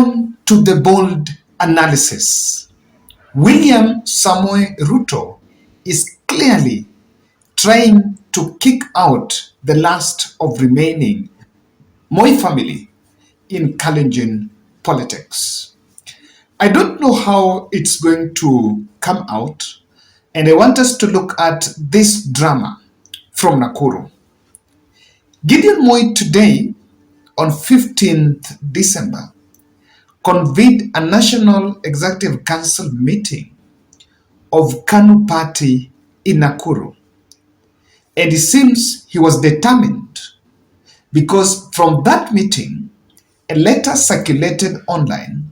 on to the bold analysis. William Samoei Ruto is clearly trying to kick out the last of remaining Moi family in Kalenjin politics. I don't know how it's going to come out, and I want us to look at this drama from Nakuru. Gideon Moi today, on 15th December, convened a National Executive Council meeting of KANU party in Nakuru. And it seems he was determined, because from that meeting, a letter circulated online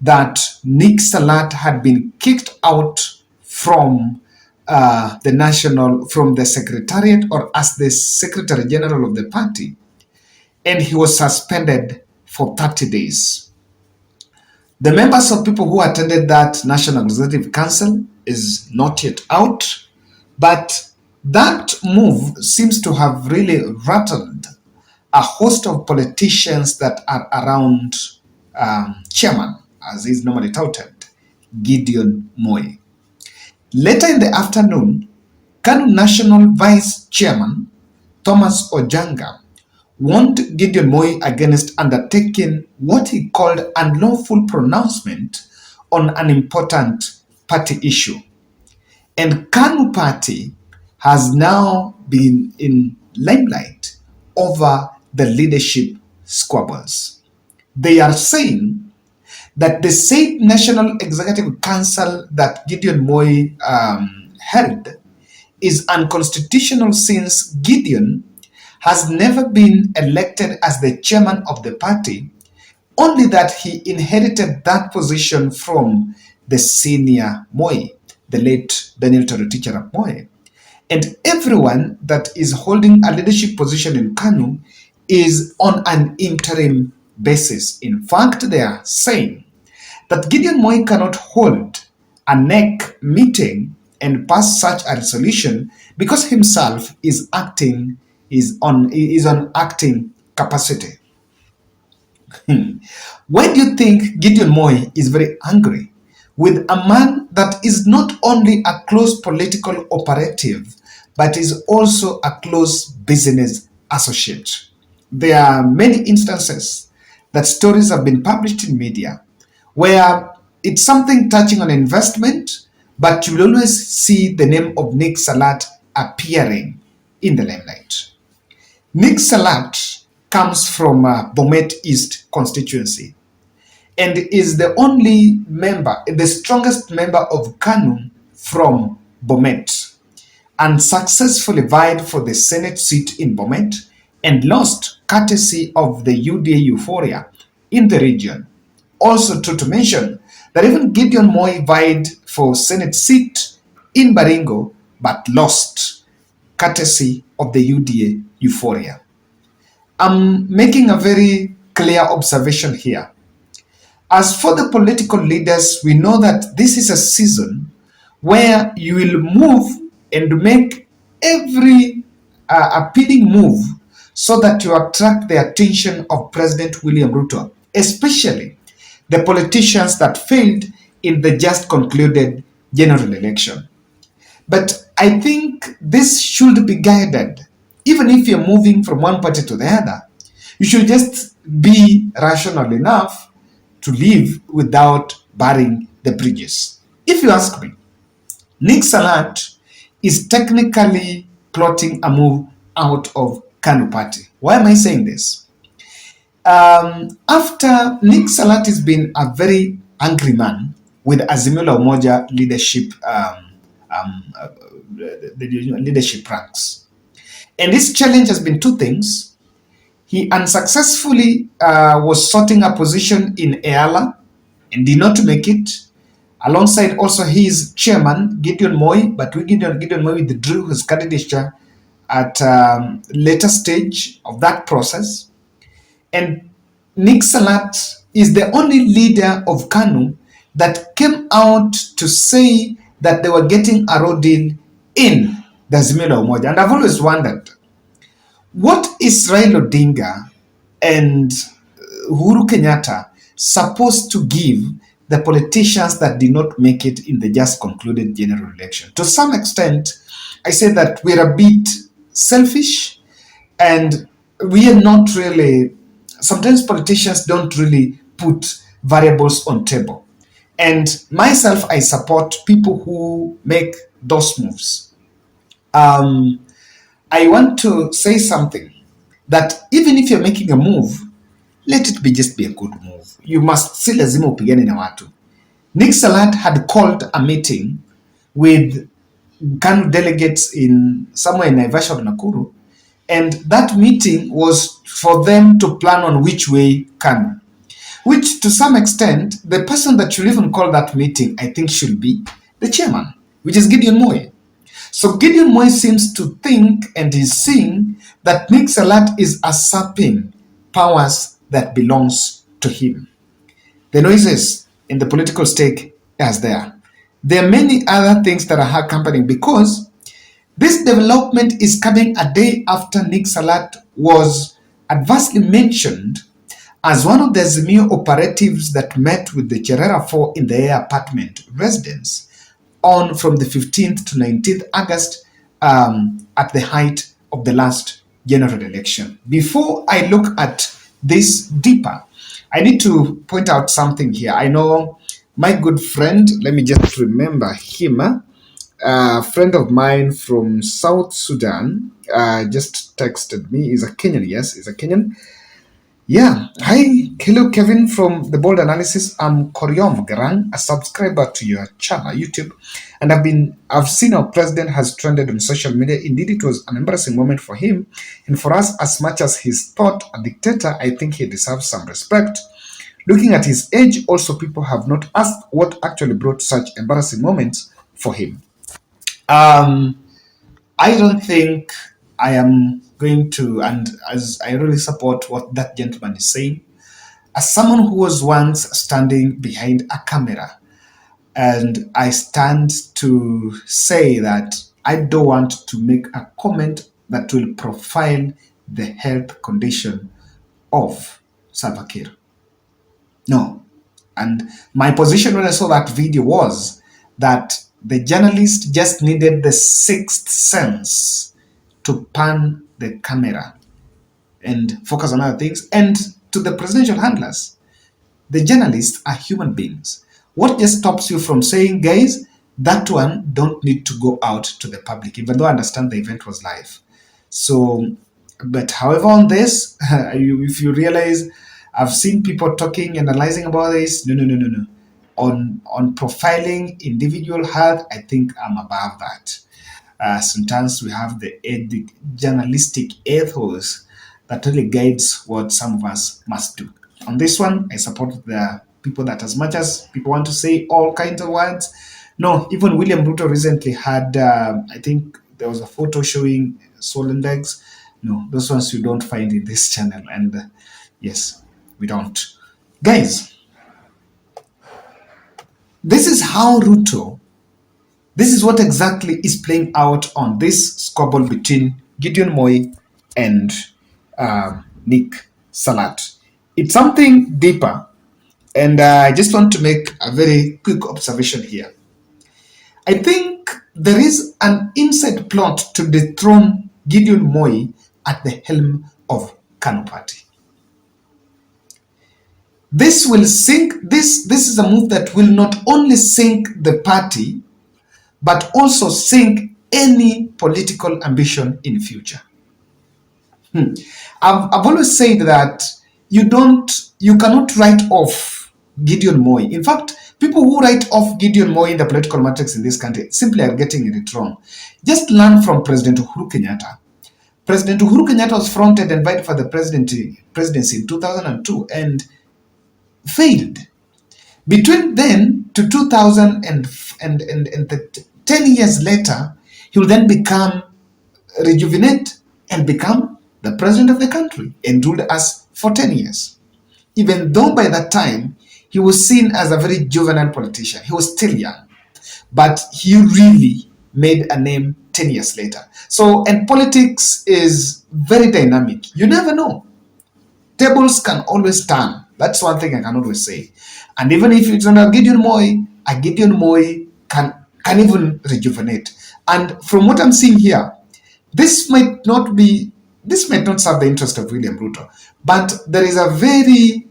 that Nick Salat had been kicked out from from the secretariat, or as the Secretary General of the party, and he was suspended for 30 days. The members of people who attended that National Executive Council is not yet out, but that move seems to have really rattled a host of politicians that are around chairman, as is normally touted, Gideon Moi. Later in the afternoon, KANU National Vice Chairman Thomas Ojanga warned Gideon Moi against undertaking what he called unlawful pronouncement on an important party issue. And KANU party has now been in limelight over the leadership squabbles. They are saying that the said National Executive Council that Gideon Moi held is unconstitutional, since Gideon has never been elected as the chairman of the party, only that he inherited that position from the senior Moi, the late Daniel Toroitich arap Moi. And everyone that is holding a leadership position in KANU is on an interim basis. In fact, they are saying that Gideon Moi cannot hold a NEC meeting and pass such a resolution because himself is on acting capacity. Why do you think Gideon Moi is very angry with a man that is not only a close political operative, but is also a close business associate? There are many instances that stories have been published in media where it's something touching on investment, but you will always see the name of Nick Salat appearing in the limelight. Nick Salat comes from Bomet East constituency and is the only member, the strongest member of KANU from Bomet, and successfully vied for the Senate seat in Bomet and lost courtesy of the UDA euphoria in the region. Also true to mention that even Gideon Moi vied for Senate seat in Baringo but lost courtesy of the UDA euphoria. I'm making a very clear observation here. As for the political leaders, we know that this is a season where you will move and make every appealing move so that you attract the attention of President William Ruto, especially the politicians that failed in the just concluded general election. But I think this should be guided. Even if you're moving from one party to the other, you should just be rational enough to live without burning the bridges. If you ask me, Nick Salat is technically plotting a move out of KANU party. Why am I saying this? After Nick Salat has been a very angry man with Azimio la Umoja leadership, the leadership ranks. And this challenge has been two things. He unsuccessfully was sorting a position in Eala and did not make it. Alongside also his chairman, Gideon Moi, but Gideon Moi withdrew his candidature at a later stage of that process. And Nick Salat is the only leader of KANU that came out to say that they were getting a road deal in the Azimio la Umoja. And I've always wondered, what is Raila Odinga and Uhuru Kenyatta supposed to give the politicians that did not make it in the just concluded general election. To some extent, I say that we're a bit selfish and we are not really, sometimes politicians don't really put variables on table. And myself, I support people who make those moves. Um, I want to say something that even if you're making a move, let it be just be a good move. You must si lazima upigane na watu. Nick Salat had called a meeting with KANU delegates in somewhere in Naivasha or Nakuru, and that meeting was for them to plan on which way KANU. Which, to some extent, the person that should even call that meeting, I think, should be the chairman, which is Gideon Moi. So Gideon Moi seems to think and is seeing that Nick Salat is usurping powers that belongs to him. The noises in the political stake is there. There are many other things that are happening because this development is coming a day after Nick Salat was adversely mentioned as one of the Azimio operatives that met with the Cherera 4 in the air apartment residence on from the 15th to 19th August at the height of the last general election. Before I look at this deeper, I need to point out something here. I know my good friend, let me just remember him, a friend of mine from South Sudan just texted me. He's a Kenyan, yes, he's a Kenyan. Yeah. Hi, hello Kevin from the Bold Analysis. I'm Koryom Garang, a subscriber to your channel, YouTube, and I've seen our president has trended on social media. Indeed, it was an embarrassing moment for him, and for us, as much as he's thought a dictator, I think he deserves some respect. Looking at his age, also people have not asked what actually brought such embarrassing moments for him. I don't think I am going to, and as I really support what that gentleman is saying, as someone who was once standing behind a camera, and I stand to say that I don't want to make a comment that will profile the health condition of Salva Kiir. No. And my position when I saw that video was that the journalist just needed the sixth sense to pan the camera and focus on other things. And to the presidential handlers, the journalists are human beings. What just stops you from saying, guys, that one don't need to go out to the public, even though I understand the event was live. So, but however, on this, if you realize, I've seen people talking and analyzing about this. No. On profiling individual health, I think I'm above that. Sometimes we have the journalistic ethos that really guides what some of us must do. On this one, I support the people that as much as people want to say all kinds of words. No, even William Ruto recently had, I think there was a photo showing swollen legs. No, those ones you don't find in this channel. And yes, we don't. Guys, this is how Ruto, this is what exactly is playing out on this squabble between Gideon Moi and Nick Salat. It's something deeper, and I just want to make a very quick observation here. I think there is an inside plot to dethrone Gideon Moi at the helm of KANU Party. This will sink, this is a move that will not only sink the party, but also sink any political ambition in future. I've always said that you cannot write off Gideon Moi. In fact, people who write off Gideon Moi in the political matrix in this country simply are getting it wrong. Just learn from President Uhuru Kenyatta. President Uhuru Kenyatta was fronted and invited for the presidency in 2002 and failed. Between then to 2000 and 10 years later, he will then rejuvenate and become the president of the country and ruled us for 10 years. Even though by that time, he was seen as a very juvenile politician. He was still young, but he really made a name 10 years later. So, and politics is very dynamic. You never know. Tables can always turn. That's one thing I can always say. And even if it's on a Gideon Moy can even rejuvenate. And from what I'm seeing here, this might not be this might not serve the interest of William Ruto, but there is a very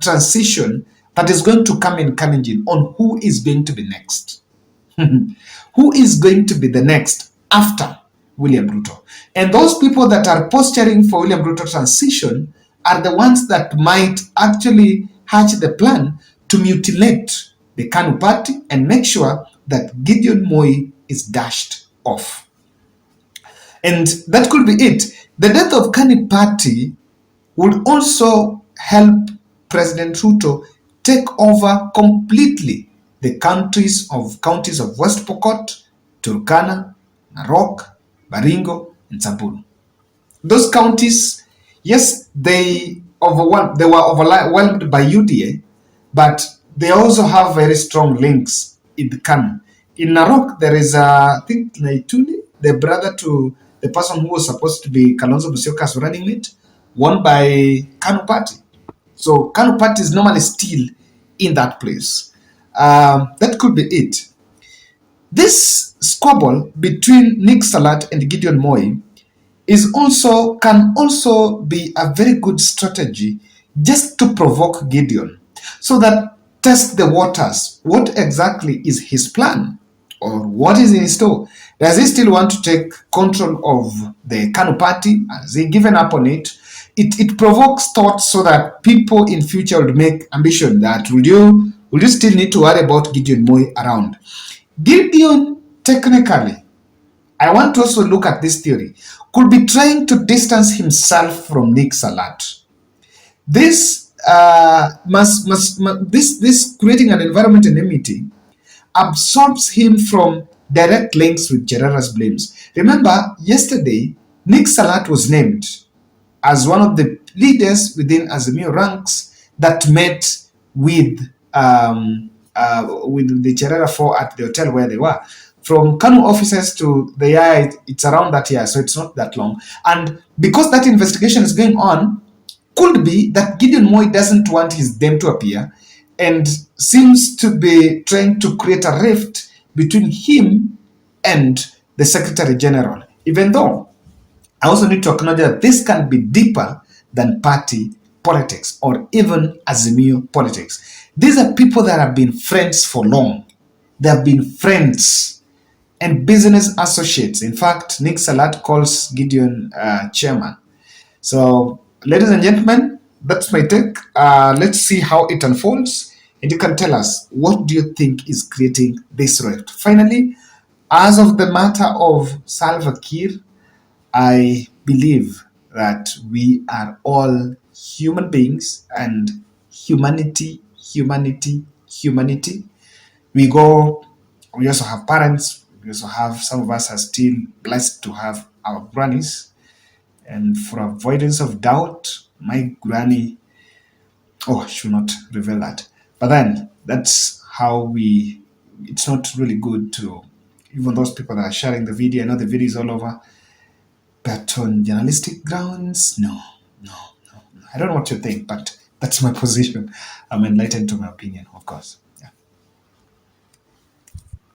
transition that is going to come in Kalenjin on who is going to be next. Who is going to be the next after William Ruto? And those people that are posturing for William Ruto transition are the ones that might actually hatch the plan to mutilate the KANU party and make sure that Gideon Moi is dashed off. And that could be it. The death of KANU party would also help President Ruto take over completely the counties of West Pokot, Turkana, Narok, Baringo, and Samburu. Those counties, yes, they were overwhelmed by UDA, but they also have very strong links in the KANU. In Narok, there is, I think, Naituli, the brother to the person who was supposed to be Kalonzo Musyoka's running mate, won by KANU party. So KANU party is normally still in that place. That could be it. This squabble between Nick Salat and Gideon Moi can also be a very good strategy just to provoke Gideon, so that test the waters. What exactly is his plan, or what is in store? Does he still want to take control of the KANU party? Has he given up on it? It provokes thoughts so that people in future would make ambition that will you still need to worry about Gideon Moi around? Gideon, technically, I want to also look at this theory, could be trying to distance himself from Nick Salat. This this creating an environment enmity absorbs him from direct links with Cherara's blames. Remember, yesterday, Nick Salat was named as one of the leaders within Azimio ranks that met with the Cherara 4 at the hotel where they were. From KANU officers to the year, it's around that year, so it's not that long. And because that investigation is going on, could be that Gideon Moi doesn't want his name to appear and seems to be trying to create a rift between him and the Secretary General. Even though I also need to acknowledge that this can be deeper than party politics or even Azimio politics. These are people that have been friends for long. They have been friends and business associates. In fact, Nick Salat calls Gideon chairman. So, ladies and gentlemen, that's my take. Let's see how it unfolds. And you can tell us, what do you think is creating this rift? Finally, as of the matter of Salva Kiir, I believe that we are all human beings, and humanity. We also have parents. We also have, some of us are still blessed to have our grannies. And for avoidance of doubt, my granny, I should not reveal that. But then that's how it's not really good to, even those people that are sharing the video, I know the video is all over, but on journalistic grounds, no. I don't know what you think, but that's my position. I'm enlightened to my opinion, of course.